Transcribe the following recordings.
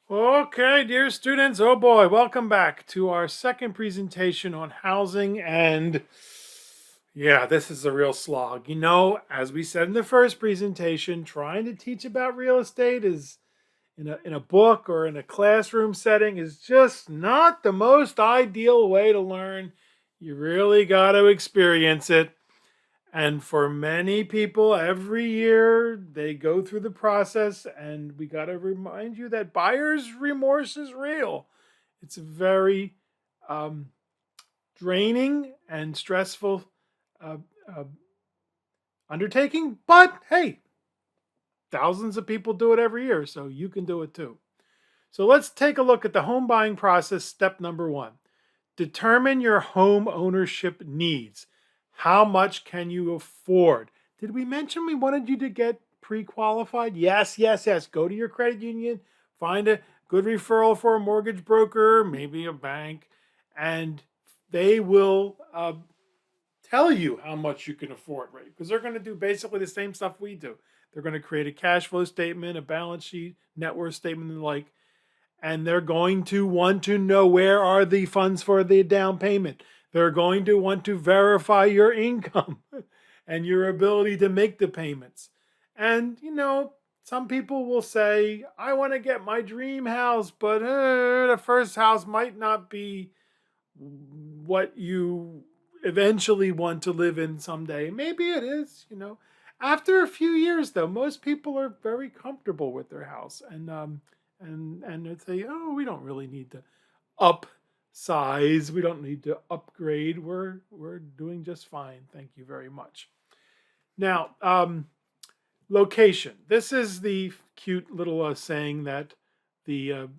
Okay, dear students, oh boy, welcome back to our second presentation on housing. And yeah, this is a real slog. As we said in the first presentation, trying to teach about real estate is in a book or in a classroom setting is just not the most ideal way to learn. You really got to experience it. And for many people, every year they go through the process, and we got to remind you that buyer's remorse is real. It's a very um, draining and stressful uh, uh, undertaking, but hey, thousands of people do it every year, so you can do it too. So let's take a look at the home buying process. Step number one: determine your home ownership needs. How much can you afford? Did we mention we wanted you to get pre qualified? Yes, yes, yes. Go to your credit union, find a good referral for a mortgage broker, maybe a bank, and they will tell you how much you can afford, right? Because they're going to do basically the same stuff we do. They're going to create a cash flow statement, a balance sheet, net worth statement, and the like, and they're going to want to know where are the funds for the down payment. They're going to want to verify your income and your ability to make the payments. And some people will say, I want to get my dream house, but the first house might not be what you eventually want to live in someday. Maybe it is. After a few years, though, most people are very comfortable with their house, and they say, "Oh, we don't really need to upsize. We don't need to upgrade. We're doing just fine. Thank you very much." Now, location. This is the cute little saying that the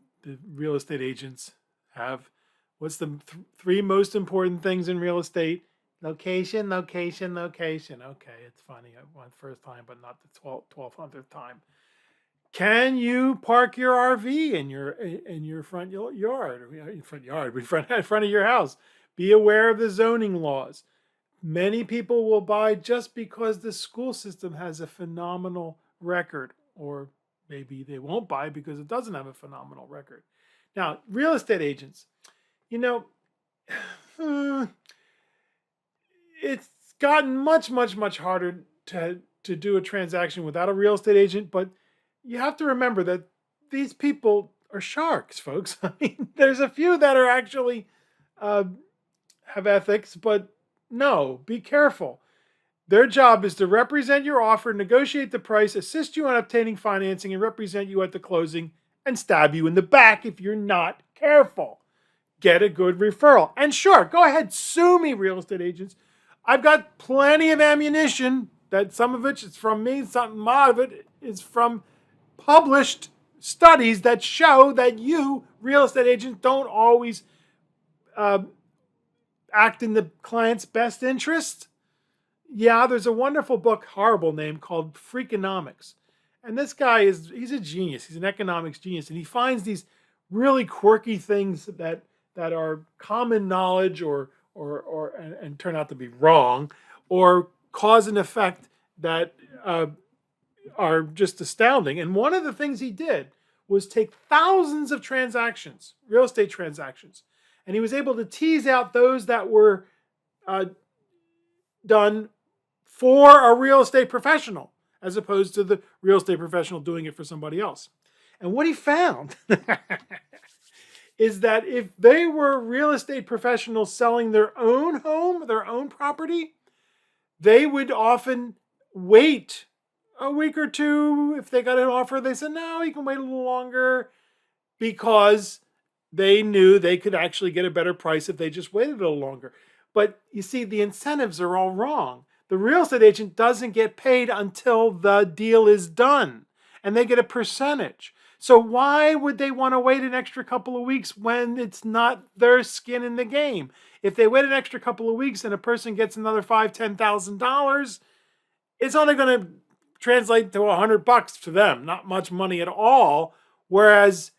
real estate agents have. What's the three most important things in real estate? Location, location, location. Okay, it's funny. I went first time, but not the 1200th time. Can you park your RV in your front yard, or front yard, front of your house? Be aware of the zoning laws. Many people will buy just because the school system has a phenomenal record, or maybe they won't buy because it doesn't have a phenomenal record. Now, real estate agents, you know, it's gotten much, much, much harder to do a transaction without a real estate agent, but you have to remember that these people are sharks, folks. I mean, there's a few that are actually uh, have ethics, but no, be careful. Their job is to represent your offer, negotiate the price, assist you on obtaining financing, and represent you at the closing and stab you in the back if you're not careful. Get a good referral. And sure, go ahead, sue me, real estate agents. I've got plenty of ammunition that some of it is from me, some of it is from published studies that show that you, real estate agents, don't always uh, act in the client's best interest. Yeah, there's a wonderful book, horrible name, called Freakonomics. And this guy he's a genius. He's an economics genius. And he finds these really quirky things that are common knowledge and turn out to be wrong, or cause and effect that are just astounding. And one of the things he did was take thousands of transactions, real estate transactions, and he was able to tease out those that were uh, done for a real estate professional, as opposed to the real estate professional doing it for somebody else. And what he found is that if they were real estate professionals selling their own home, their own property, they would often wait a week or two. If they got an offer, they said, no, you can wait a little longer, because they knew they could actually get a better price if they just waited a little longer. But you see, the incentives are all wrong. The real estate agent doesn't get paid until the deal is done, and they get a percentage. So why would they want to wait an extra couple of weeks when it's not their skin in the game? If they wait an extra couple of weeks and a person gets another $5,000-$10,000, it's only going to translate to $100 to them, not much money at all. Whereas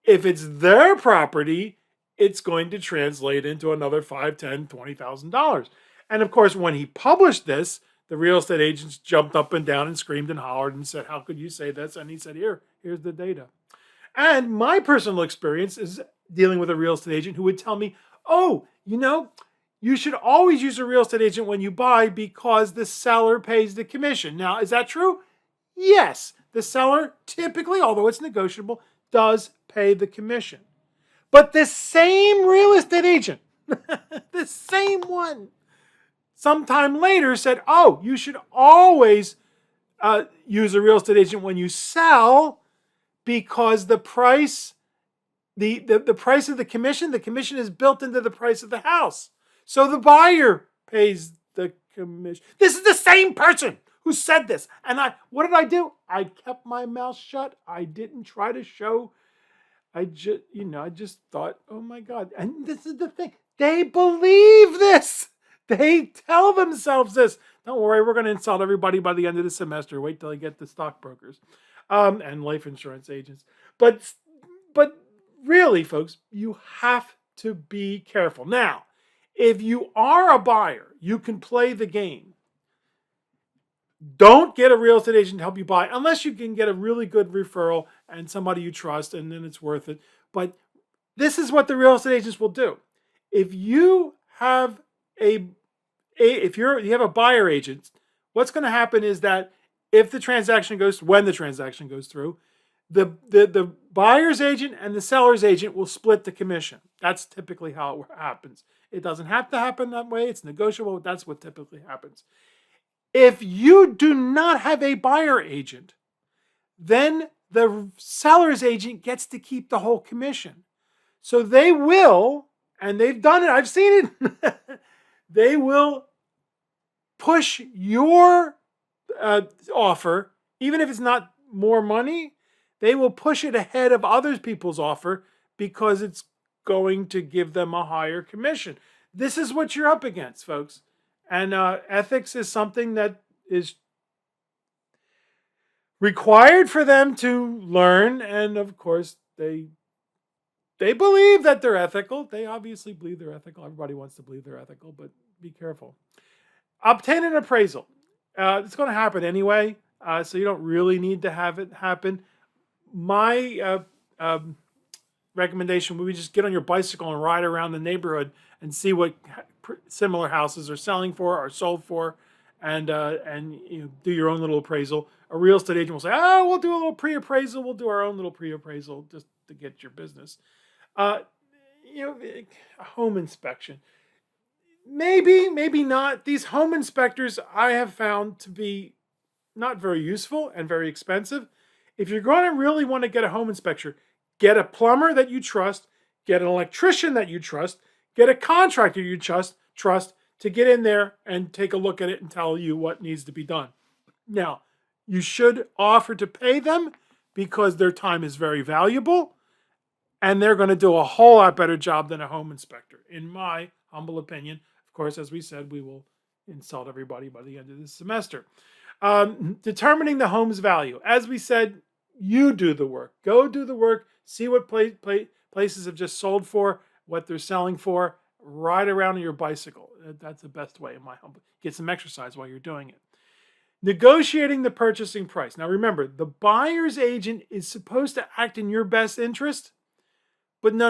if it's their property, it's going to translate into another $5, $10, $20,000. And of course, when he published this, the real estate agents jumped up and down and screamed and hollered and said, "How could you say this?" And he said, here's the data. And my personal experience is dealing with a real estate agent who would tell me, oh, you should always use a real estate agent when you buy because the seller pays the commission. Now, is that true? Yes. The seller typically, although it's negotiable, does pay the commission. But the same real estate agent, the same one, sometime later said, oh, you should always use a real estate agent when you sell because the price the price of the commission is built into the price of the house. So the buyer pays the commission. This is the same person who said this. And what did I do? I kept my mouth shut. I didn't try to show. I just thought, oh my God. And this is the thing. They believe this. They tell themselves this. Don't worry, we're going to insult everybody by the end of the semester. Wait till I get the stockbrokers and life insurance agents. But really, folks, you have to be careful. Now, if you are a buyer, you can play the game. Don't get a real estate agent to help you buy unless you can get a really good referral and somebody you trust, and then it's worth it. But this is what the real estate agents will do. If you have you have a buyer agent, what's going to happen is that when the transaction goes through, the buyer's agent and the seller's agent will split the commission. That's typically how it happens. It doesn't have to happen that way. It's negotiable, but that's what typically happens. If you do not have a buyer agent, then the seller's agent gets to keep the whole commission. So they will, and they've done it, I've seen it, they will push your offer, even if it's not more money, they will push it ahead of other people's offer because it's going to give them a higher commission. This is what you're up against, folks. And ethics is something that is required for them to learn. And of course, they believe that they're ethical. They obviously believe they're ethical. Everybody wants to believe they're ethical, but be careful. Obtain an appraisal. It's going to happen anyway, so you don't really need to have it happen. My recommendation would be just get on your bicycle and ride around the neighborhood and see what similar houses are selling for or sold for, and do your own little appraisal. A real estate agent will say, "Oh, we'll do a little pre-appraisal. We'll do our own little pre-appraisal just to get your business." A home inspection. Maybe not. These home inspectors I have found to be not very useful and very expensive. If you're going to really want to get a home inspector, get a plumber that you trust, get an electrician that you trust, get a contractor you trust to get in there and take a look at it and tell you what needs to be done. Now, you should offer to pay them because their time is very valuable and they're going to do a whole lot better job than a home inspector, in my humble opinion. Of course, as we said, we will insult everybody by the end of this semester. Determining the home's value. As we said, you do the work. Go do the work. See what places have just sold for, what they're selling for. Ride around on your bicycle. That's the best way, in my humble. Get some exercise while you're doing it. Negotiating the purchasing price. Now remember, the buyer's agent is supposed to act in your best interest. But no.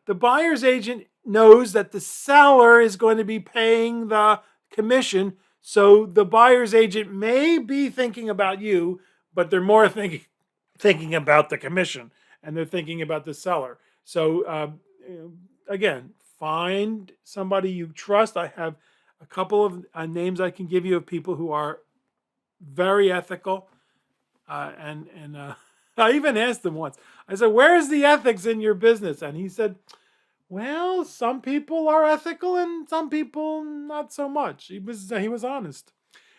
The buyer's agent knows that the seller is going to be paying the commission. So the buyer's agent may be thinking about you, but they're more thinking about the commission, and they're thinking about the seller. So again, find somebody you trust. I have a couple of names I can give you of people who are very ethical, and I even asked him once. I said, "Where's the ethics in your business?" And he said, "Well, some people are ethical and some people not so much." He was honest.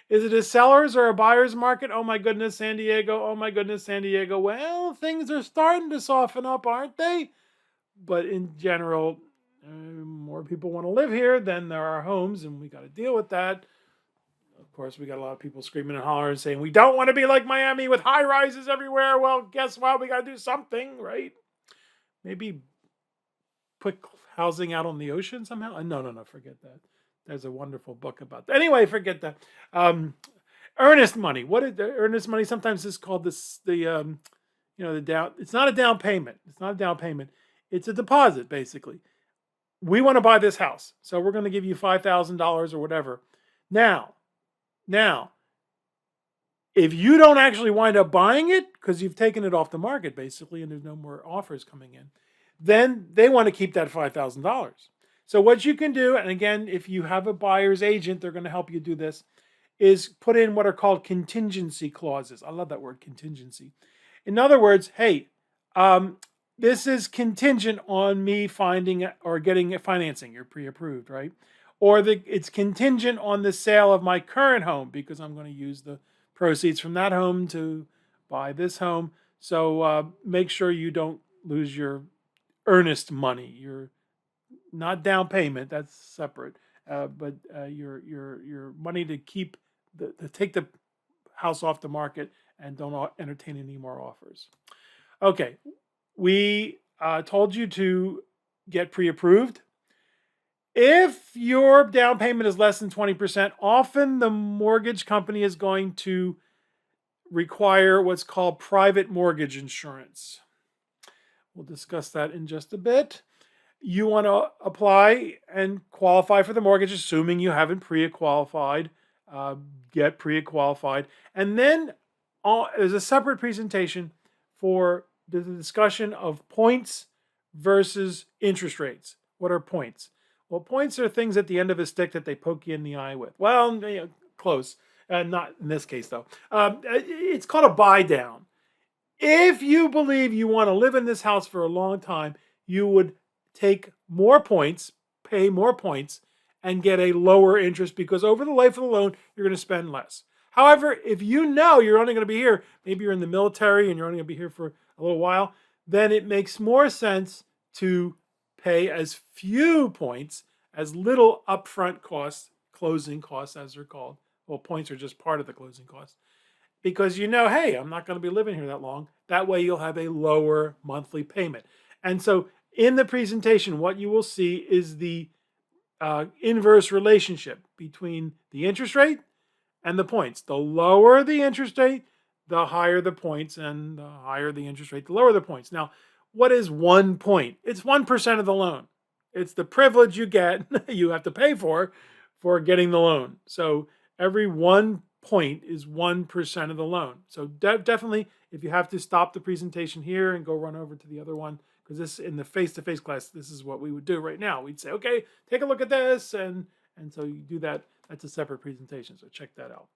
Is it a seller's or a buyer's market? Oh my goodness, San Diego. Oh my goodness, San Diego. Well, things are starting to soften up, aren't they? But in general, more people want to live here than there are homes, and we got to deal with that. Of course, we got a lot of people screaming and hollering saying, we don't want to be like Miami with high rises everywhere. Well, guess what? We got to do something, right? Maybe put housing out on the ocean somehow? No, forget that. There's a wonderful book about that. Anyway, forget that. Earnest money. What is the earnest money? Sometimes it's called the It's not a down payment. It's not a down payment. It's a deposit, basically. We want to buy this house, so we're going to give you $5,000 or whatever. Now, if you don't actually wind up buying it because you've taken it off the market, basically, and there's no more offers coming in, then they want to keep that $5,000. So what you can do, and again, if you have a buyer's agent, they're going to help you do this, is put in what are called contingency clauses. I love that word, contingency. In other words, hey, this is contingent on me finding or getting financing. You're pre-approved, right? Or it's contingent on the sale of my current home because I'm going to use the proceeds from that home to buy this home. So make sure you don't lose your earnest money. Your not down payment, that's separate, but your money to keep to take the house off the market and don't entertain any more offers. Okay, we told you to get pre-approved. If your down payment is less than 20%, often the mortgage company is going to require what's called private mortgage insurance. We'll discuss that in just a bit. You want to apply and qualify for the mortgage, assuming you haven't pre-qualified. Get pre-qualified. And then there's a separate presentation for the discussion of points versus interest rates. What are points? Well, points are things at the end of a stick that they poke you in the eye with. Well, close. Not in this case, though. It's called a buy down. If you believe you want to live in this house for a long time, you would take more points, pay more points, and get a lower interest because over the life of the loan, you're going to spend less. However, if you know you're only going to be here, maybe you're in the military and you're only going to be here for a little while, then it makes more sense to pay as few points, as little upfront costs, closing costs as they're called. Well, points are just part of the closing costs. Because hey, I'm not going to be living here that long. That way you'll have a lower monthly payment. And so in the presentation, what you will see is the inverse relationship between the interest rate and the points. The lower the interest rate, the higher the points, and the higher the interest rate, the lower the points. Now, what is 1 point? It's 1% of the loan. It's the privilege you get, you have to pay for getting the loan. So every 1 point is 1% of the loan. So definitely, if you have to stop the presentation here and go run over to the other one, because this in the face-to-face class, this is what we would do right now. We'd say, okay, take a look at this, and so you do that. That's a separate presentation, so check that out.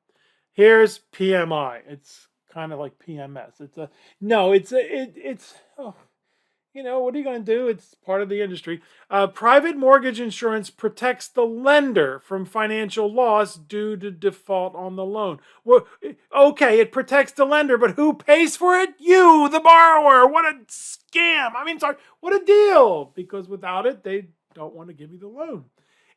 Here's PMI. It's kind of like PMS. What are you going to do? It's part of the industry. Private mortgage insurance protects the lender from financial loss due to default on the loan. Well, okay, it protects the lender, but who pays for it? You, the borrower. What a scam. What a deal. Because without it, they don't want to give you the loan.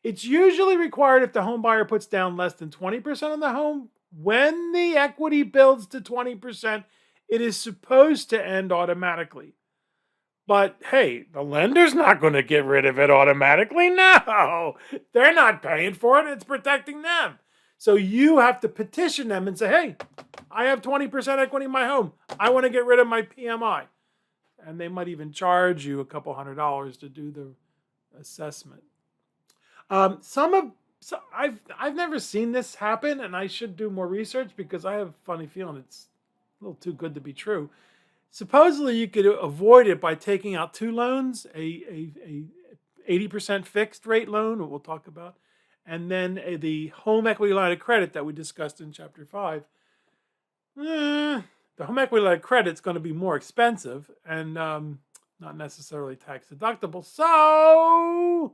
It's usually required if the home buyer puts down less than 20% on the home. When the equity builds to 20%, it is supposed to end automatically. But hey, the lender's not going to get rid of it automatically. No, they're not paying for it. It's protecting them. So you have to petition them and say, hey, I have 20% equity in my home. I want to get rid of my PMI. And they might even charge you a couple $100 to do the assessment. I've never seen this happen, and I should do more research because I have a funny feeling it's a little too good to be true. Supposedly, you could avoid it by taking out 2 loans, a 80% fixed rate loan, what we'll talk about, and then the home equity line of credit that we discussed in Chapter 5. The home equity line of credit is going to be more expensive and not necessarily tax deductible. So,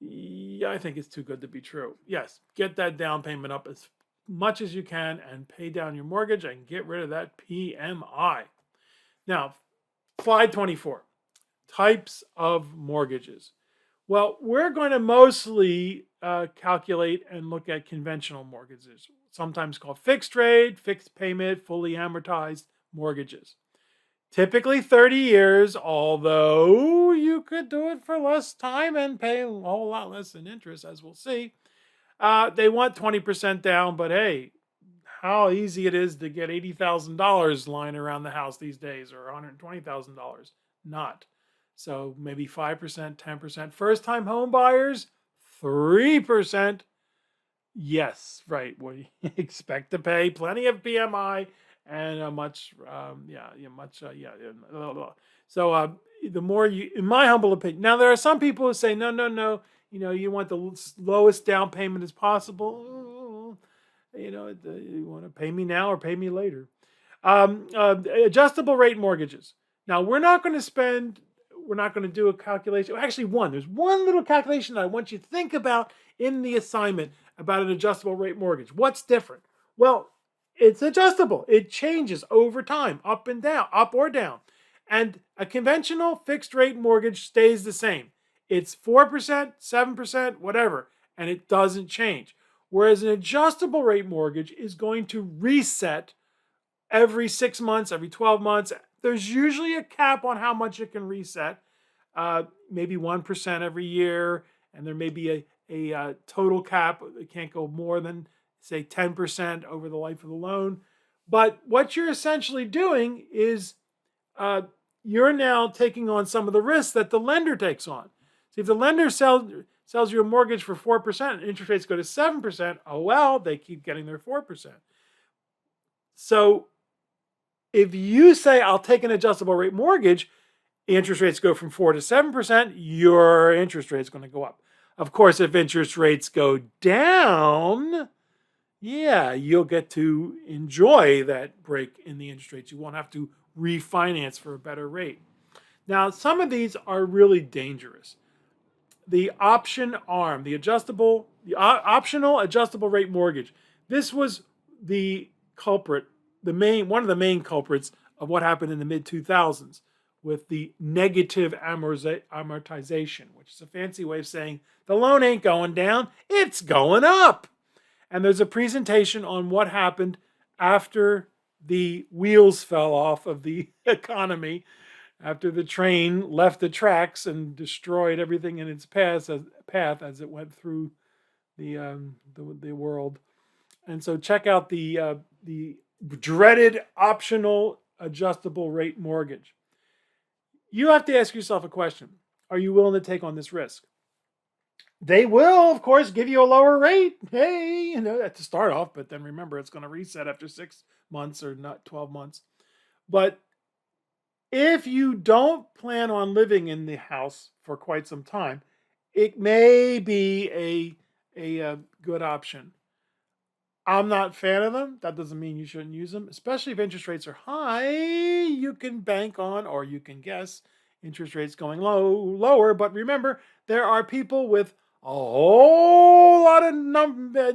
yeah, I think it's too good to be true. Yes, get that down payment up as much as you can and pay down your mortgage and get rid of that PMI. Now, slide 24, types of mortgages. Well, we're going to mostly calculate and look at conventional mortgages, sometimes called fixed rate, fixed payment, fully amortized mortgages. Typically 30 years, although you could do it for less time and pay a whole lot less in interest, as we'll see. They want 20% down, but hey, how easy it is to get $80,000 lying around the house these days, or $120,000. Not. So maybe 5%, 10%. First time home buyers, 3%. Yes, right. We expect to pay plenty of PMI and a much, blah, blah. So the more you, in my humble opinion, now there are some people who say, no, no, no, you want the lowest down payment as possible. You want to pay me now or pay me later. Adjustable rate mortgages. Now we're not going to do a calculation. Actually, there's one little calculation I want you to think about in the assignment about an adjustable rate mortgage. What's different? Well, it's adjustable. It changes over time, up and down, up or down. And a conventional fixed rate mortgage stays the same. It's 4%, 7%, whatever, and it doesn't change. Whereas an adjustable rate mortgage is going to reset every 6 months, every 12 months. There's usually a cap on how much it can reset, maybe 1% every year, and there may be a total cap. It can't go more than, say, 10% over the life of the loan. But what you're essentially doing is you're now taking on some of the risks that the lender takes on. So if the lender sells you a mortgage for 4% and interest rates go to 7%, oh well, they keep getting their 4%. So if you say, I'll take an adjustable rate mortgage, interest rates go from 4 to 7%, your interest rate is going to go up. Of course, if interest rates go down, you'll get to enjoy that break in the interest rates. You won't have to refinance for a better rate. Now, some of these are really dangerous. The option ARM, the optional adjustable rate mortgage. This was the culprit, one of the main culprits of what happened in the mid-2000s with the negative amortization, which is a fancy way of saying the loan ain't going down, it's going up. And there's a presentation on what happened after the wheels fell off of the economy, after the train left the tracks and destroyed everything in its path as it went through the world. And so check out the dreaded optional adjustable rate mortgage. You have to ask yourself a question. Are you willing to take on this risk? They will, of course, give you a lower rate. Hey, to start off, but then remember, it's going to reset after 6 months or not 12 months. But if you don't plan on living in the house for quite some time, it may be a good option. I'm not a fan of them. That doesn't mean you shouldn't use them, especially if interest rates are high. You can bank on, or you can guess, interest rates going lower. But remember, there are people with a whole lot of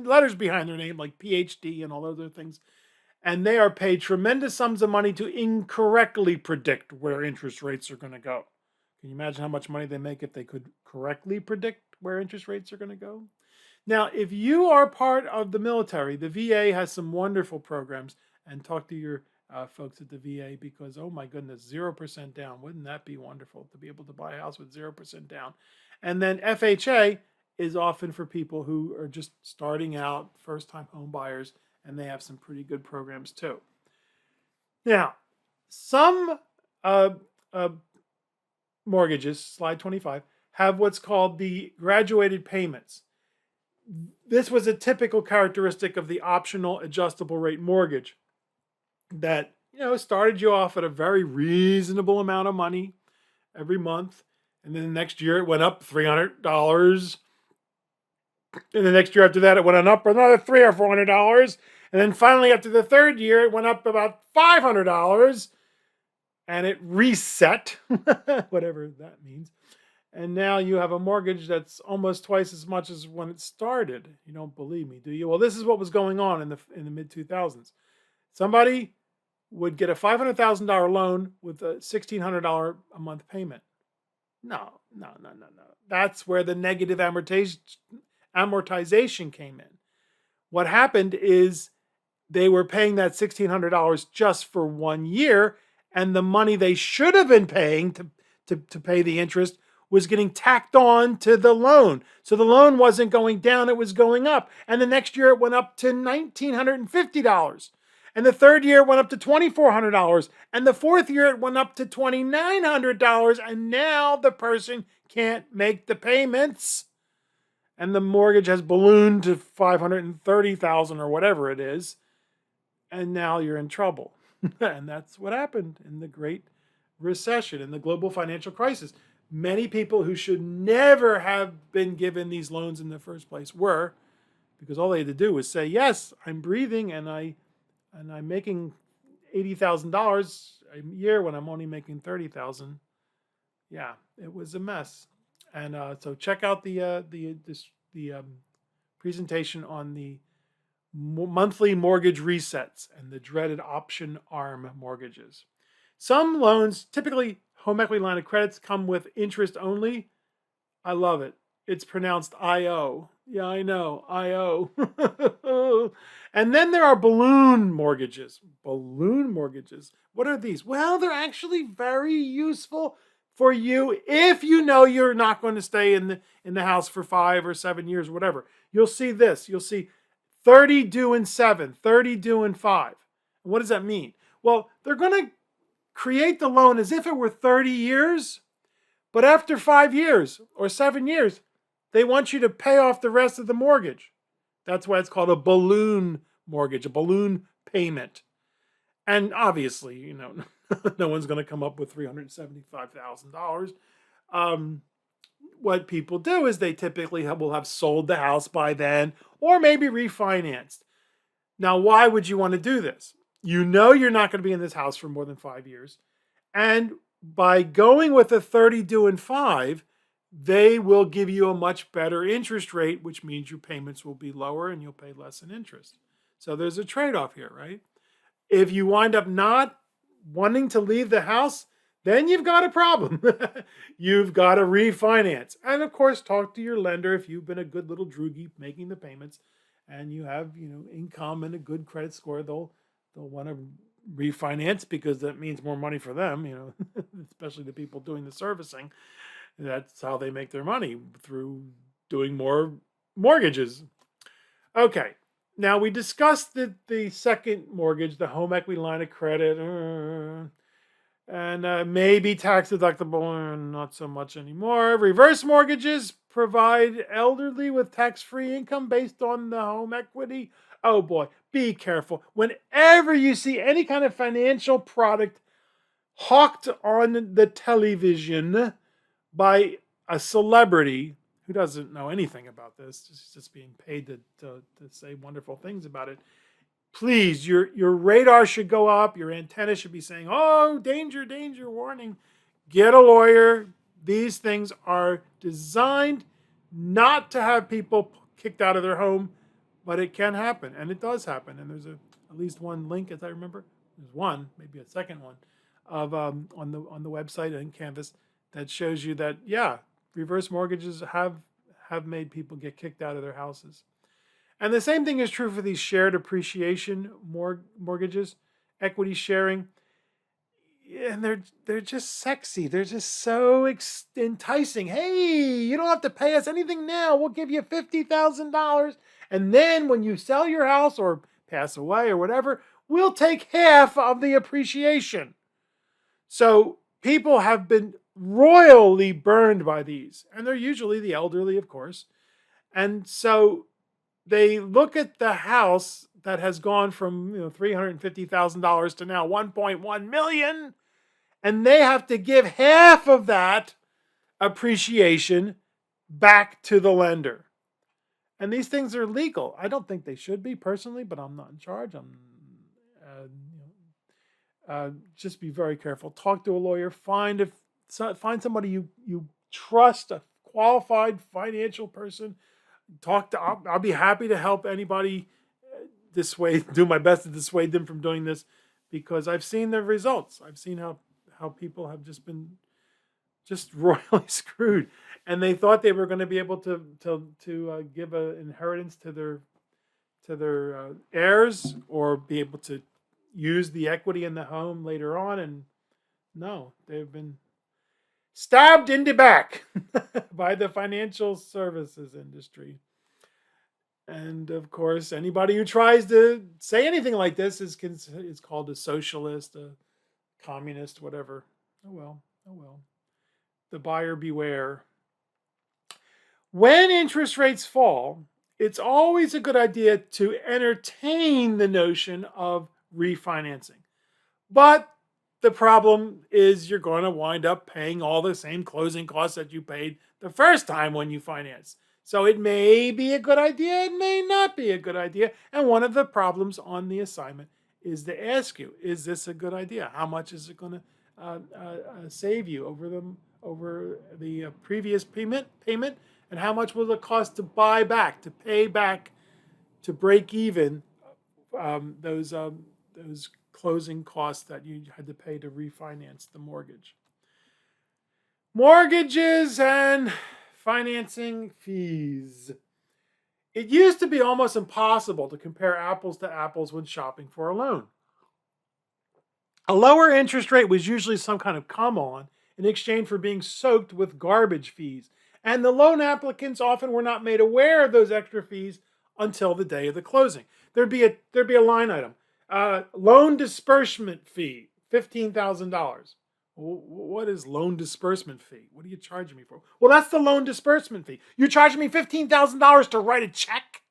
letters behind their name, like PhD and all those other things. And they are paid tremendous sums of money to incorrectly predict where interest rates are going to go. Can you imagine how much money they make if they could correctly predict where interest rates are going to go? Now, if you are part of the military, the VA has some wonderful programs, and talk to your folks at the VA because, oh my goodness, 0% down. Wouldn't that be wonderful to be able to buy a house with 0% down? And then FHA is often for people who are just starting out, first-time home buyers, and they have some pretty good programs too. Now, some mortgages, slide 25, have what's called the graduated payments. This was a typical characteristic of the optional adjustable rate mortgage that, started you off at a very reasonable amount of money every month. And then the next year it went up $300. And the next year after that, it went up another $300 or $400. And then finally, after the third year, it went up about $500. And it reset, whatever that means. And now you have a mortgage that's almost twice as much as when it started. You don't believe me, do you? Well, this is what was going on in the mid-2000s. Somebody would get a $500,000 loan with a $1,600 a month payment. No. That's where the negative amortization came in. What happened is they were paying that $1,600 just for 1 year, and the money they should have been paying to pay the interest was getting tacked on to the loan. So the loan wasn't going down, it was going up. And the next year it went up to $1,950. And the third year it went up to $2,400. And the fourth year it went up to $2,900. And now the person can't make the payments. And the mortgage has ballooned to $530,000 or whatever it is. And now you're in trouble. And that's what happened in the Great Recession, in the global financial crisis. Many people who should never have been given these loans in the first place were, because all they had to do was say, yes, I'm breathing and I'm making $80,000 a year when I'm only making $30,000. Yeah, it was a mess. And so check out the presentation on the monthly mortgage resets and the dreaded option arm mortgages. Some loans, typically home equity line of credits, come with interest only. I love it. It's pronounced IO. Yeah, I know, IO. And then there are balloon mortgages. Balloon mortgages. What are these? Well, they're actually very useful for you if you know you're not going to stay in the house for 5 or 7 years, or whatever. You'll see this. You'll see 30 due in 7, 30 due in 5. What does that mean? Well, they're going to create the loan as if it were 30 years, but after 5 years or 7 years, they want you to pay off the rest of the mortgage. That's why it's called a balloon mortgage, a balloon payment. And obviously, no one's going to come up with $375,000. What people do is they typically will have sold the house by then, or maybe refinanced. Now, why would you want to do this? You know you're not going to be in this house for more than 5 years. And by going with a 30 due in 5, they will give you a much better interest rate, which means your payments will be lower and you'll pay less in interest. So there's a trade-off here, right? If you wind up not wanting to leave the house, then you've got a problem. You've got to refinance. And of course, talk to your lender if you've been a good little droogie making the payments and you have, income and a good credit score. They'll want to refinance because that means more money for them, especially the people doing the servicing. That's how they make their money, through doing more mortgages. Okay. Now, we discussed the second mortgage, the home equity line of credit, and maybe tax deductible, not so much anymore. Reverse mortgages provide elderly with tax-free income based on the home equity. Oh boy, be careful. Whenever you see any kind of financial product hawked on the television by a celebrity who doesn't know anything about this, just being paid to say wonderful things about it, please, your radar should go up. Your antenna should be saying, oh, danger, danger, warning. Get a lawyer. These things are designed not to have people kicked out of their home, but it can happen, and it does happen. And there's at least one link, as I remember. There's one, maybe a second one, of on the website in Canvas that shows you that, yeah, reverse mortgages have made people get kicked out of their houses. And the same thing is true for these shared appreciation mortgages, equity sharing. And they're just sexy. They're just so enticing. Hey, you don't have to pay us anything now. We'll give you $50,000. And then when you sell your house or pass away or whatever, we'll take half of the appreciation. So people have been royally burned by these. And they're usually the elderly, of course. And so they look at the house that has gone from $350,000 to now $1.1 million, and they have to give half of that appreciation back to the lender. And these things are legal. I don't think they should be, personally, but I'm not in charge. Just be very careful. Talk to a lawyer. Find somebody you trust, a qualified financial person. I'll be happy to help anybody do my best to dissuade them from doing this, because I've seen the results. I've seen how people have just been royally screwed, and they thought they were going to be able to give an inheritance to their heirs, or be able to use the equity in the home later on, and no, they've been stabbed in the back by the financial services industry. And of course, anybody who tries to say anything like this is called a socialist, a communist, whatever. Oh well, oh well. The buyer beware. When interest rates fall, it's always a good idea to entertain the notion of refinancing. But the problem is you're going to wind up paying all the same closing costs that you paid the first time when you finance. So it may be a good idea, it may not be a good idea. And one of the problems on the assignment is to ask you, is this a good idea? How much is it going to save you over the previous payment? And how much will it cost to buy back, to pay back, to break even those closing costs that you had to pay to refinance the mortgage? Mortgages and financing fees. It used to be almost impossible to compare apples to apples when shopping for a loan. A lower interest rate was usually some kind of come on in exchange for being soaked with garbage fees. And the loan applicants often were not made aware of those extra fees until the day of the closing. There'd be a line item. Loan disbursement fee, $15,000. What is loan disbursement fee? What are you charging me for? Well, that's the loan disbursement fee. You're charging me $15,000 to write a check?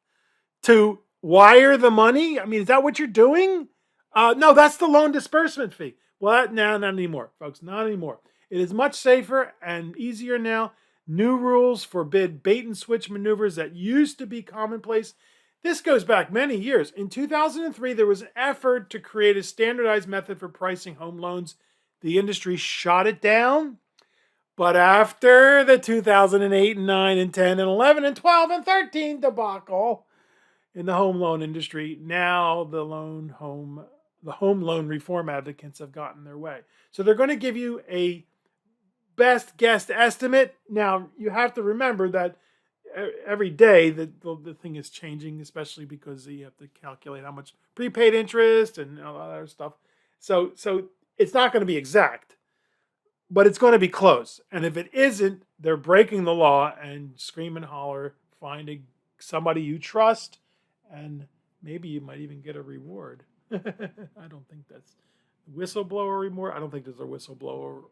To wire the money? I mean, is that what you're doing? No, that's the loan disbursement fee. Well, not anymore, folks. Not anymore. It is much safer and easier now. New rules forbid bait and switch maneuvers that used to be commonplace. This goes back many years. In 2003, there was an effort to create a standardized method for pricing home loans. The industry shot it down. But after the 2008 and 9 and 10 and 11 and 12 and 13 debacle in the home loan industry, now the home loan reform advocates have gotten their way. So they're going to give you a best guess estimate. Now, you have to remember that every day the thing is changing, especially because you have to calculate how much prepaid interest and all that other stuff. So it's not going to be exact, but it's going to be close. And if it isn't, they're breaking the law, and scream and holler, find somebody you trust, and maybe you might even get a reward. I don't think that's whistleblower reward. I don't think there's a whistleblower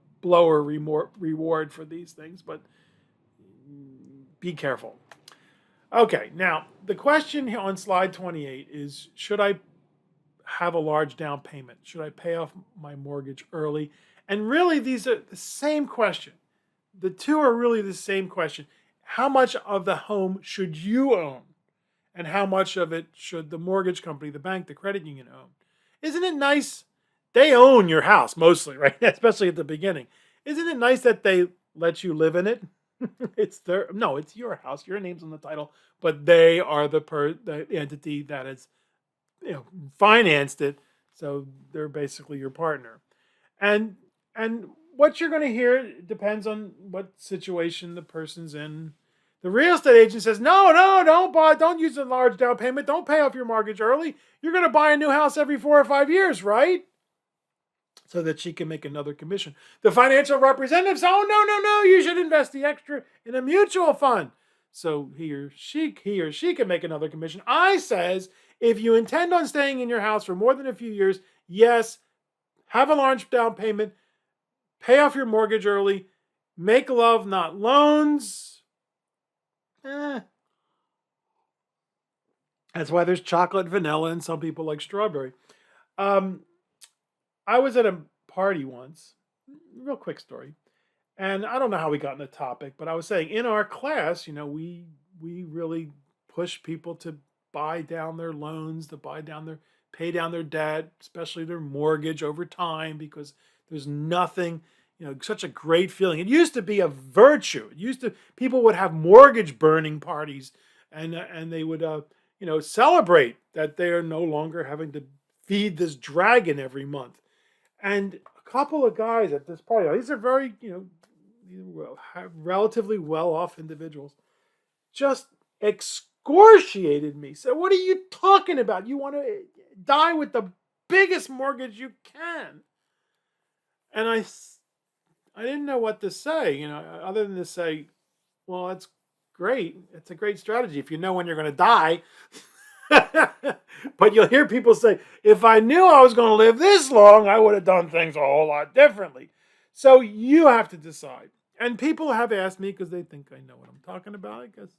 reward for these things, but be careful. Okay, now the question here on slide 28 is, should I have a large down payment? Should I pay off my mortgage early? And really, these are the same question. The two are really the same question. How much of the home should you own? And how much of it should the mortgage company, the bank, the credit union own? Isn't it nice? They own your house mostly, right? Especially at the beginning. Isn't it nice that they let you live in it? It's your house. Your name's on the title, but they are the entity that has financed it. So they're basically your partner. And what you're going to hear depends on what situation the person's in. The real estate agent says, no, don't use a large down payment. Don't pay off your mortgage early. You're going to buy a new house every 4 or 5 years, right? So that she can make another commission. The financial representative says, oh, no, you should invest the extra in a mutual fund. So he or she can make another commission. I says, if you intend on staying in your house for more than a few years, yes, have a large down payment, pay off your mortgage early, make love, not loans. That's why there's chocolate, vanilla, and some people like strawberry. I was at a party once, real quick story, and I don't know how we got in the topic, but I was saying in our class, we really push people to buy down their loans, pay down their debt, especially their mortgage over time, because there's nothing, such a great feeling. It used to be a virtue. People would have mortgage burning parties, and they would celebrate that they are no longer having to feed this dragon every month. And a couple of guys at this party, these are very, relatively well-off individuals, just excoriated me. Said, what are you talking about? You want to die with the biggest mortgage you can. And I didn't know what to say, other than to say, well, that's great. It's a great strategy if you know when you're going to die. But you'll hear people say, if I knew I was going to live this long, I would have done things a whole lot differently. So you have to decide. And people have asked me because they think I know what I'm talking about. I guess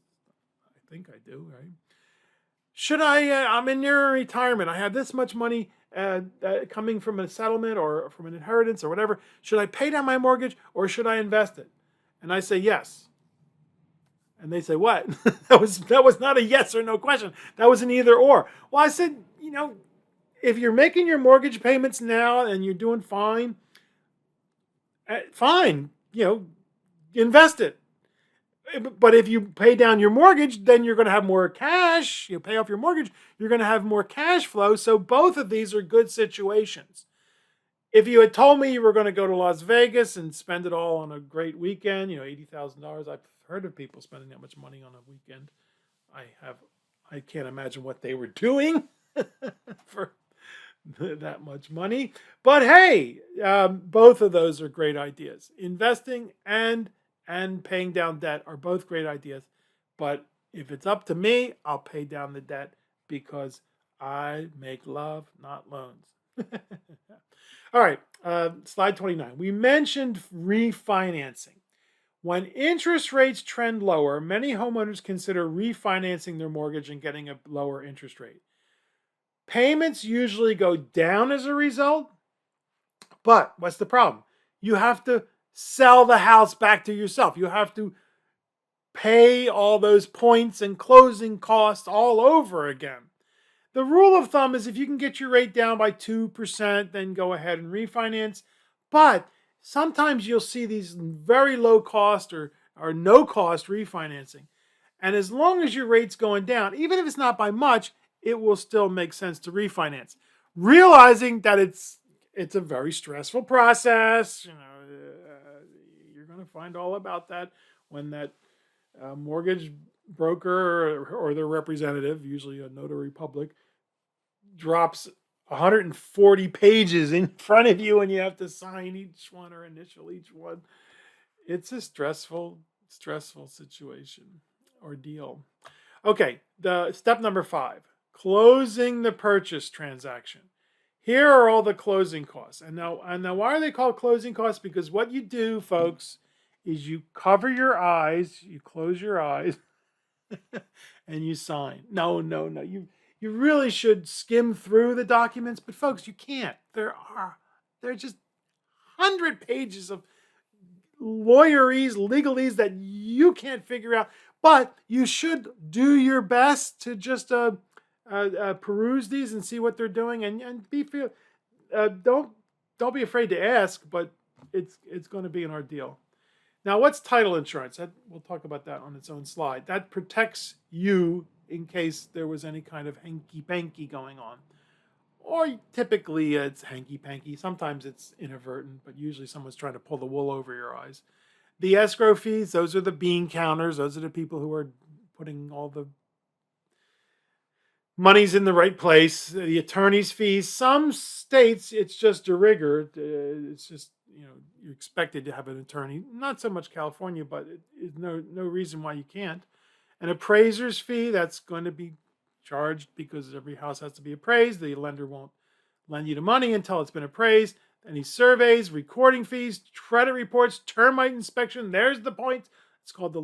I think I do, right? Should I'm in near retirement. I have this much money coming from a settlement or from an inheritance or whatever. Should I pay down my mortgage or should I invest it? And I say yes. And they say, what? that was not a yes or no question. That was an either or. Well, I said, if you're making your mortgage payments now and you're doing fine, fine, invest it. But if you pay down your mortgage, then you're going to have more cash. You pay off your mortgage, you're going to have more cash flow. So both of these are good situations. If you had told me you were going to go to Las Vegas and spend it all on a great weekend, $80,000, I've heard of people spending that much money on a weekend. I can't imagine what they were doing for that much money. But hey, both of those are great ideas. Investing and paying down debt are both great ideas. But if it's up to me, I'll pay down the debt because I make love, not loans. All right, slide 29. We mentioned refinancing. When interest rates trend lower, many homeowners consider refinancing their mortgage and getting a lower interest rate. Payments usually go down as a result, but what's the problem? You have to sell the house back to yourself. You have to pay all those points and closing costs all over again. The rule of thumb is if you can get your rate down by 2%, then go ahead and refinance. But sometimes you'll see these very low cost or no cost refinancing. And as long as your rate's going down, even if it's not by much, it will still make sense to refinance. Realizing that it's a very stressful process. You're going to find all about that when that mortgage broker or their representative, usually a notary public, drops 140 pages in front of you and you have to sign each one or initial each one. It's a stressful situation or deal. Okay, the step number 5, closing the purchase transaction. Here are all the closing costs. And now why are they called closing costs? Because what you do, folks, is you cover your eyes, you close your eyes, and you sign. No. You really should skim through the documents, but folks, you can't. There are just 100 pages of legalese that you can't figure out. But you should do your best to just peruse these and see what they're doing, and don't be afraid to ask. But it's going to be an ordeal. Now, what's title insurance? We'll talk about that on its own slide. That protects you in case there was any kind of hanky-panky going on. Or typically it's hanky-panky. Sometimes it's inadvertent, but usually someone's trying to pull the wool over your eyes. The escrow fees, those are the bean counters. Those are the people who are putting all the money's in the right place. The attorney's fees, some states it's just de rigueur. It's just, you're expected to have an attorney. Not so much California, but it's no reason why you can't. An appraiser's fee, that's going to be charged because every house has to be appraised. The lender won't lend you the money until it's been appraised. Any surveys, recording fees, credit reports, termite inspection, there's the point. It's called the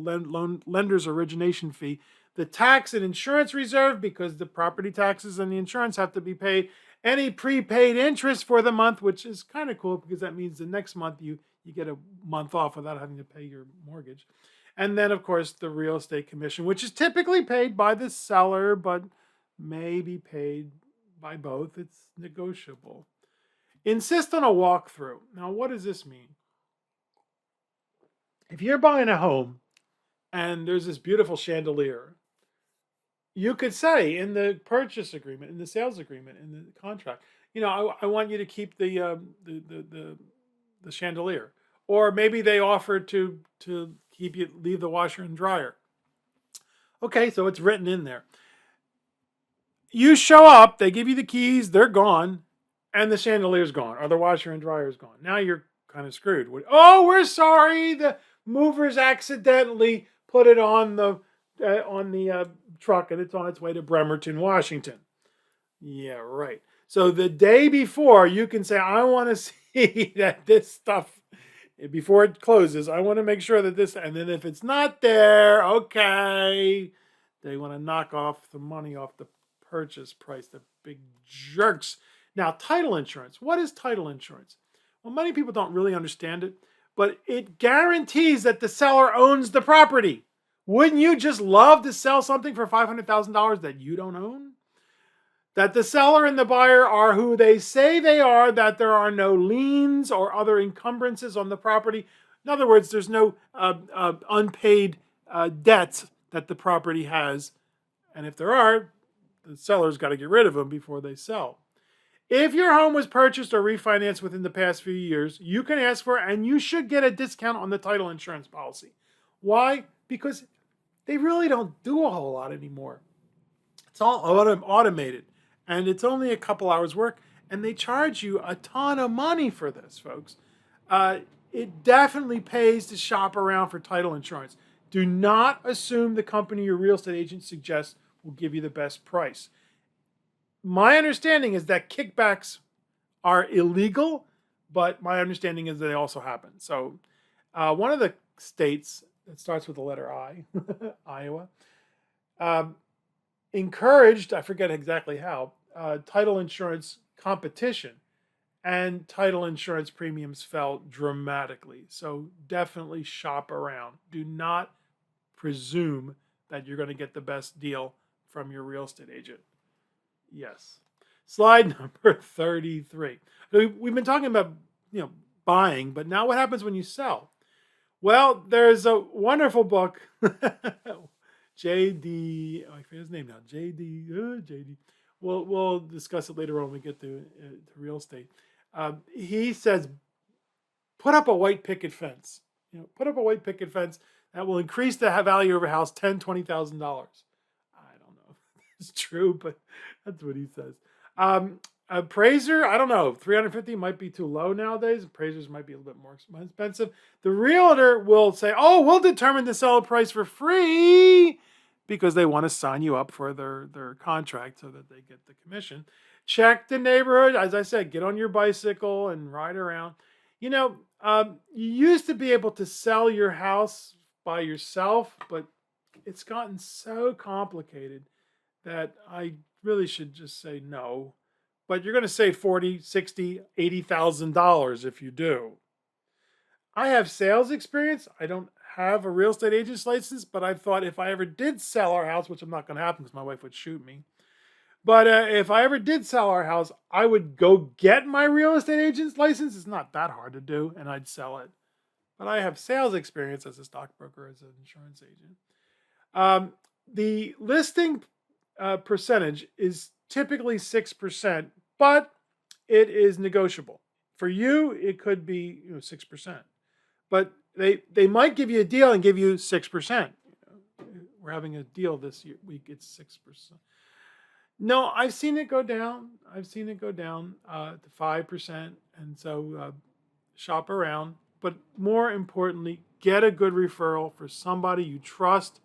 lender's origination fee. The tax and insurance reserve, because the property taxes and the insurance have to be paid. Any prepaid interest for the month, which is kind of cool because that means the next month you get a month off without having to pay your mortgage. And then, of course, the real estate commission, which is typically paid by the seller, but may be paid by both. It's negotiable. Insist on a walkthrough. Now, what does this mean? If you're buying a home and there's this beautiful chandelier, you could say in the purchase agreement, in the sales agreement, in the contract, I want you to keep the chandelier. Or maybe they offer to leave the washer and dryer. Okay, so it's written in there. You show up, they give you the keys, they're gone, and the chandelier's gone, or the washer and dryer's gone. Now you're kind of screwed. Oh, we're sorry, the movers accidentally put it on the truck and it's on its way to Bremerton, Washington. Yeah, right. So the day before, you can say, I want to see that this stuff, before it closes, I want to make sure that this, and then if it's not there, okay, they want to knock off the money off the purchase price, the big jerks. Now, title insurance. What is title insurance? Well, many people don't really understand it, but it guarantees that the seller owns the property. Wouldn't you just love to sell something for $500,000 that you don't own? That the seller and the buyer are who they say they are, that there are no liens or other encumbrances on the property. In other words, there's no unpaid debts that the property has. And if there are, the seller's got to get rid of them before they sell. If your home was purchased or refinanced within the past few years, you can ask for, and you should get a discount on the title insurance policy. Why? Because they really don't do a whole lot anymore. It's all automated. And it's only a couple hours work, and they charge you a ton of money for this, folks. It definitely pays to shop around for title insurance. Do not assume the company your real estate agent suggests will give you the best price. My understanding is that kickbacks are illegal, but my understanding is that they also happen. So one of the states that starts with the letter I, Iowa, encouraged, I forget exactly how, title insurance competition, and title insurance premiums fell dramatically. So definitely shop around. Do not presume that you're going to get the best deal from your real estate agent. Yes. Slide number 33. We've been talking about, buying, but now what happens when you sell? Well, there's a wonderful book. JD, I forget his name now. JD. We'll discuss it later on when we get to real estate. He says, put up a white picket fence. Put up a white picket fence that will increase the value of your house $10,000, $20,000. I don't know if it's true, but that's what he says. Appraiser, I don't know. 350 might be too low nowadays. Appraisers might be a little bit more expensive. The realtor will say, "Oh, we'll determine the sell price for free," because they want to sign you up for their contract so that they get the commission. Check the neighborhood. As I said, get on your bicycle and ride around. You used to be able to sell your house by yourself, but it's gotten so complicated that I really should just say no. But you're going to save $40,000, $60,000, $80,000 if you do. I have sales experience. I don't have a real estate agent's license, but I thought if I ever did sell our house, which I'm not going to happen because my wife would shoot me. But if I ever did sell our house, I would go get my real estate agent's license. It's not that hard to do, and I'd sell it. But I have sales experience as a stockbroker, as an insurance agent. The listing percentage is typically 6%, but it is negotiable. For you, it could be 6%. But they might give you a deal and give you 6%. We're having a deal this week. It's 6%. No, I've seen it go down. To 5%. And so shop around. But more importantly, get a good referral for somebody you trust,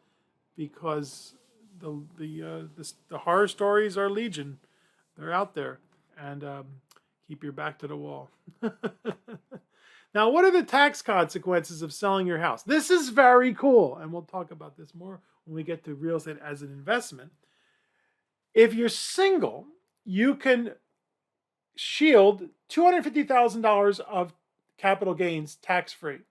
because the horror stories are legion. They're out there. And keep your back to the wall. Now, what are the tax consequences of selling your house? This is very cool, and we'll talk about this more when we get to real estate as an investment. If you're single, you can shield $250,000 of capital gains tax-free.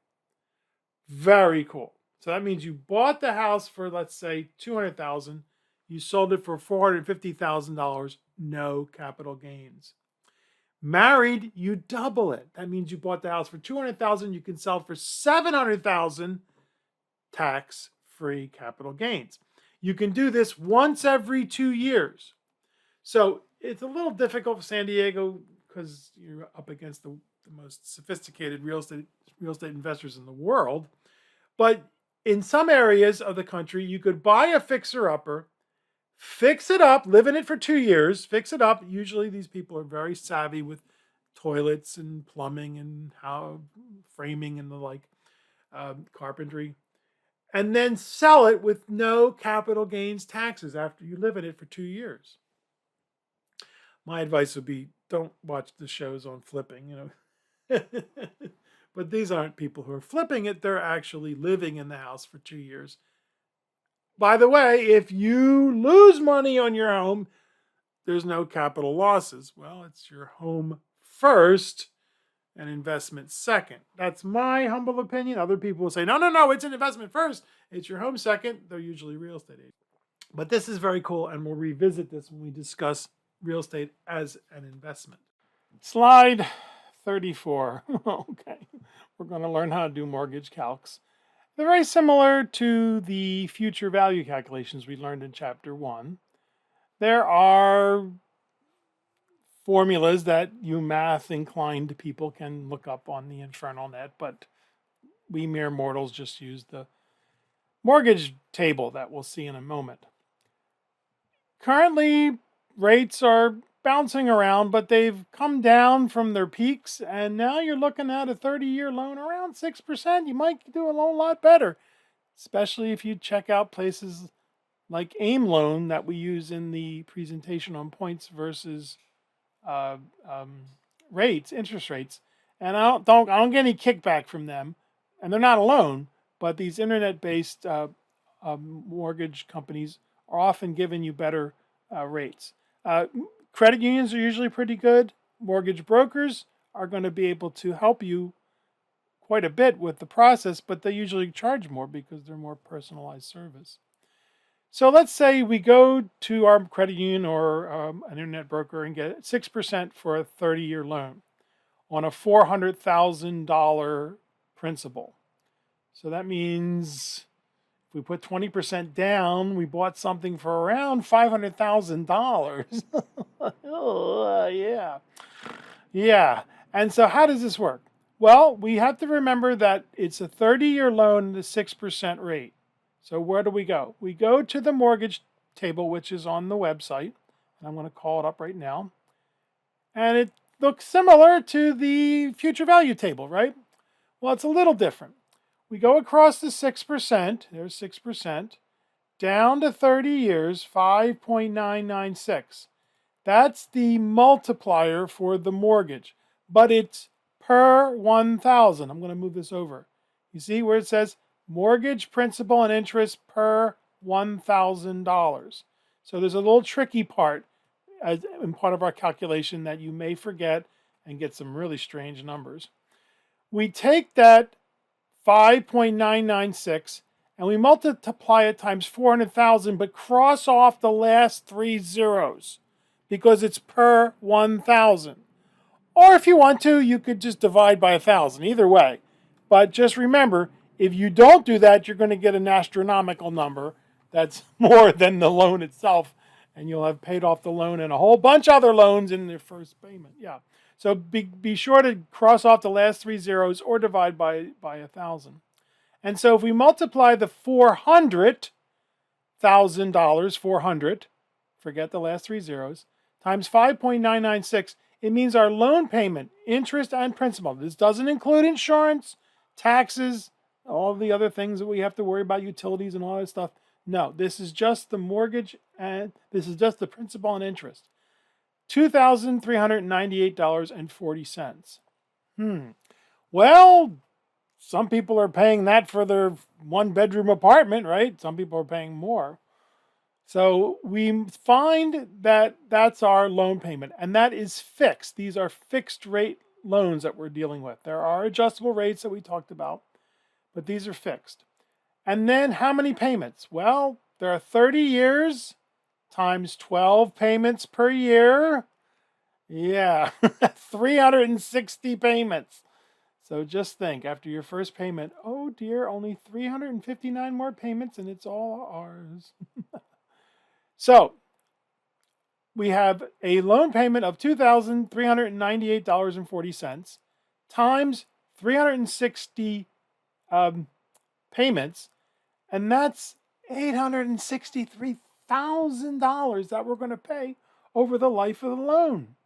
Very cool. So that means you bought the house for, let's say, $200,000. You sold it for $450,000, no capital gains. Married, you double it. That means you bought the house for $200,000. You can sell it for $700,000, tax-free capital gains. You can do this once every 2 years. So it's a little difficult for San Diego because you're up against the most sophisticated real estate investors in the world. But in some areas of the country, you could buy a fixer-upper, fix it up, live in it for 2 years, fix it up. Usually these people are very savvy with toilets and plumbing and how framing and the like, carpentry, and then sell it with no capital gains taxes after you live in it for 2 years. My advice would be don't watch the shows on flipping, But these aren't people who are flipping it, they're actually living in the house for 2 years. By the way, if you lose money on your home, there's no capital losses. Well, it's your home first and investment second. That's my humble opinion. Other people will say, no, no, no, it's an investment first. It's your home second. They're usually real estate agents. But this is very cool, and we'll revisit this when we discuss real estate as an investment. Slide 34. Okay, we're going to learn how to do mortgage calcs. They're very similar to the future value calculations we learned in Chapter 1. There are formulas that you math-inclined people can look up on the infernal net, but we mere mortals just use the mortgage table that we'll see in a moment. Currently, rates are bouncing around, but they've come down from their peaks, and now you're looking at a 30-year loan around 6%. You might do a whole lot better, especially if you check out places like AIM loan that we use in the presentation on points versus rates, interest rates, and I don't get any kickback from them, and they're not alone. But these internet-based mortgage companies are often giving you better rates. Credit unions are usually pretty good. Mortgage brokers are going to be able to help you quite a bit with the process, but they usually charge more because they're more personalized service. So let's say we go to our credit union or an internet broker and get 6% for a 30-year loan on a $400,000 principal. So that means if we put 20% down, we bought something for around $500,000. Oh, yeah. Yeah. And so how does this work? Well, we have to remember that it's a 30-year loan at a 6% rate. So where do we go? We go to the mortgage table, which is on the website. And I'm going to call it up right now. And it looks similar to the future value table, right? Well, it's a little different. We go across the 6%, there's 6%, down to 30 years, 5.996. That's the multiplier for the mortgage, but it's per 1,000. I'm going to move this over. You see where it says mortgage principal and interest per $1,000. So there's a little tricky part in part of our calculation that you may forget and get some really strange numbers. We take that 5.996 and we multiply it times 400,000, but cross off the last 3 zeros because it's per 1,000. Or if you want to, you could just divide by 1,000, either way. But just remember, if you don't do that, you're going to get an astronomical number that's more than the loan itself, and you'll have paid off the loan and a whole bunch of other loans in the first payment. Yeah. So be sure to cross off the last 3 zeros or divide by 1,000. And so if we multiply the $400,000, 400, forget the last 3 zeros, times 5.996, it means our loan payment, interest and principal. This doesn't include insurance, taxes, all the other things that we have to worry about, utilities and all that stuff. No, this is just the mortgage and this is just the principal and interest. $2,398.40. Well, some people are paying that for their 1-bedroom apartment, right? Some people are paying more. So we find that that's our loan payment, and that is fixed. These are fixed rate loans that we're dealing with. There are adjustable rates that we talked about, but these are fixed. And then how many payments? Well, there are 30 years times 12 payments per year. Yeah, 360 payments. So just think, after your first payment, oh dear, only 359 more payments and it's all ours. So we have a loan payment of $2,398.40 times 360 payments, and that's $863,000 that we're going to pay over the life of the loan.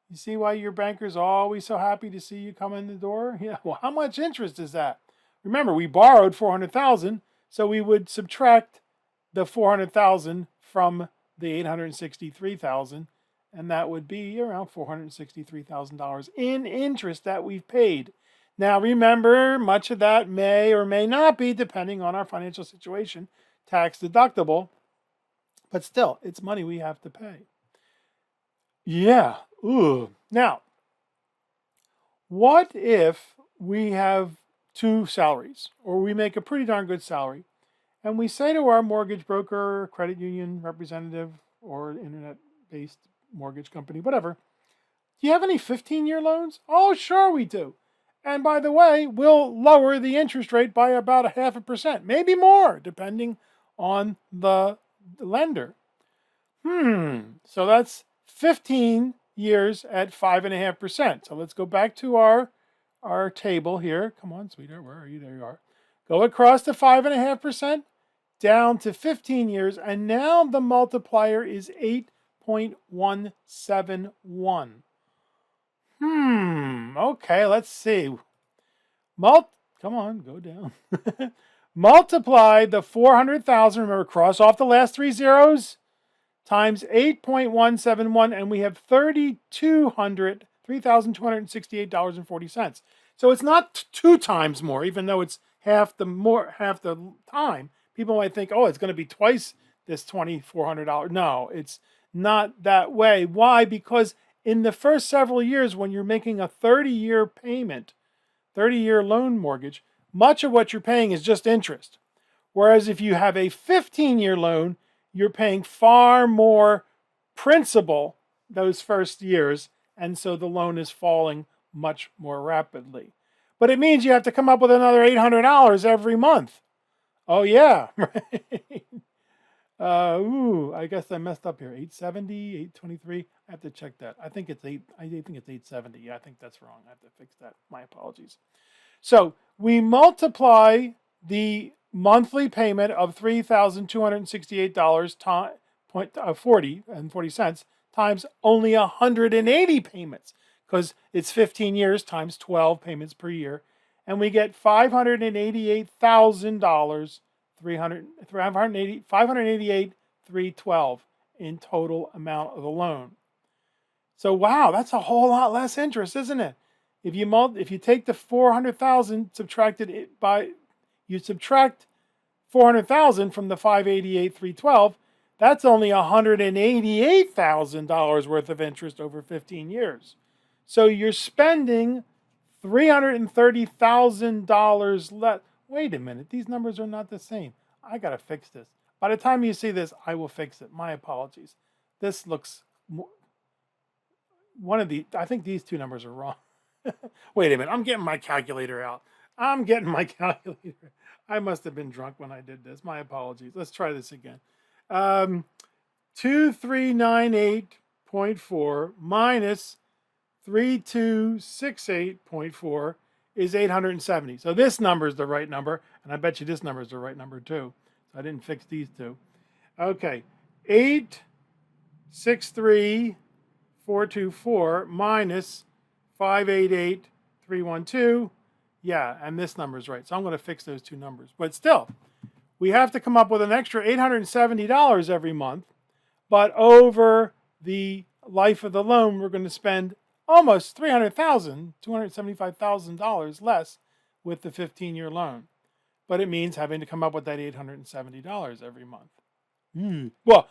You see why your banker's always so happy to see you come in the door? Yeah. Well, how much interest is that? Remember, we borrowed 400,000, so we would subtract the 400,000 from the 863,000, and that would be around $463,000 in interest that we've paid. Now, remember, much of that may or may not be, depending on our financial situation, tax deductible, but still, it's money we have to pay. Yeah. Ooh. Now, what if we have two salaries, or we make a pretty darn good salary, and we say to our mortgage broker, credit union representative, or internet-based mortgage company, whatever, do you have any 15-year loans? Oh, sure we do. And by the way, we'll lower the interest rate by about 0.5%, maybe more, depending on the lender. So that's 15 years at 5.5%. So let's go back to our table here. Come on, sweetheart, where are you? There you are. Go across to 5.5%, down to 15 years, and now the multiplier is 8.171. Okay, let's see. Come on, go down. Multiply the 400,000, remember, cross off the last three zeros, times 8.171, and we have $3,268.40. So it's not 2 times more, even though it's half the time. People might think, oh, it's going to be twice this $2,400. No, it's not that way. Why? Because in the first several years, when you're making a 30-year payment, 30-year loan mortgage, much of what you're paying is just interest. Whereas if you have a 15-year loan, you're paying far more principal those first years, and so the loan is falling much more rapidly. But it means you have to come up with another $800 every month. Oh yeah, right. I guess I messed up here. 870, 823. I have to check that. I think it's 870. Yeah, I think that's wrong. I have to fix that. My apologies. So we multiply the monthly payment of $3,268.40 times only 180 payments, because it's 15 years times 12 payments per year, and we get $588,000, $588,312 in total amount of the loan. So wow, that's a whole lot less interest, isn't it? If you take the 400,000, you subtract 400,000 from the 588,312, that's only $188,000 worth of interest over 15 years. So you're spending $330,000 less. Wait a minute, these numbers are not the same. I got to fix this. By the time you see this, I will fix it. My apologies. This looks I think these two numbers are wrong. Wait a minute, I'm getting my calculator out. I must have been drunk when I did this. My apologies. Let's try this again. 2398.4 minus 3268.4 is 870. So this number is the right number, and I bet you this number is the right number too. So I didn't fix these two. Okay, 863,424 minus 588,312. Yeah, and this number is right. So I'm going to fix those two numbers. But still, we have to come up with an extra $870 every month. But over the life of the loan, we're going to spend almost $300,000, $275,000 less with the 15-year loan. But it means having to come up with that $870 every month. Well,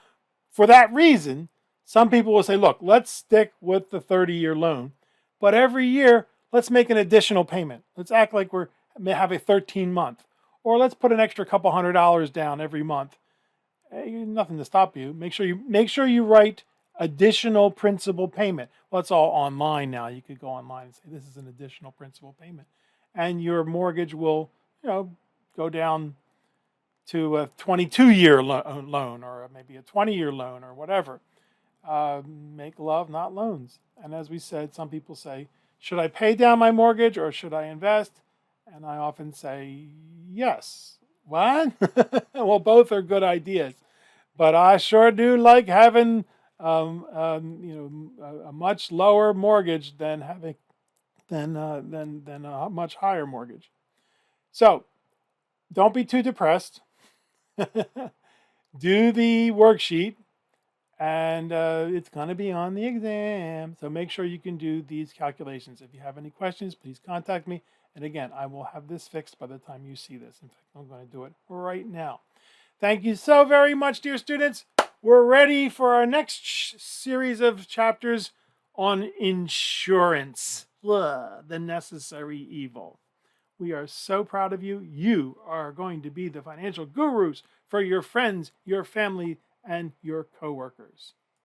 for that reason, some people will say, look, let's stick with the 30-year loan. But every year, let's make an additional payment. Let's act like we have a 13-month. Or let's put an extra couple $100 down every month. Nothing to stop you. Make sure you write additional principal payment. Well, it's all online now. You could go online and say this is an additional principal payment, and your mortgage will, go down to a 22-year loan, or maybe a 20-year loan, or whatever. Make love, not loans. And as we said, some people say, should I pay down my mortgage or should I invest? And I often say, yes. What? Well, both are good ideas. But I sure do like having a much lower mortgage than having than a much higher mortgage. So don't be too depressed. Do the worksheet, and it's going to be on the exam. So make sure you can do these calculations. If you have any questions, please contact me. And again, I will have this fixed by the time you see this. In fact, I'm going to do it right now. Thank you so very much, dear students. We're ready for our next series of chapters on insurance, the necessary evil. We are so proud of you. You are going to be the financial gurus for your friends, your family, and your coworkers.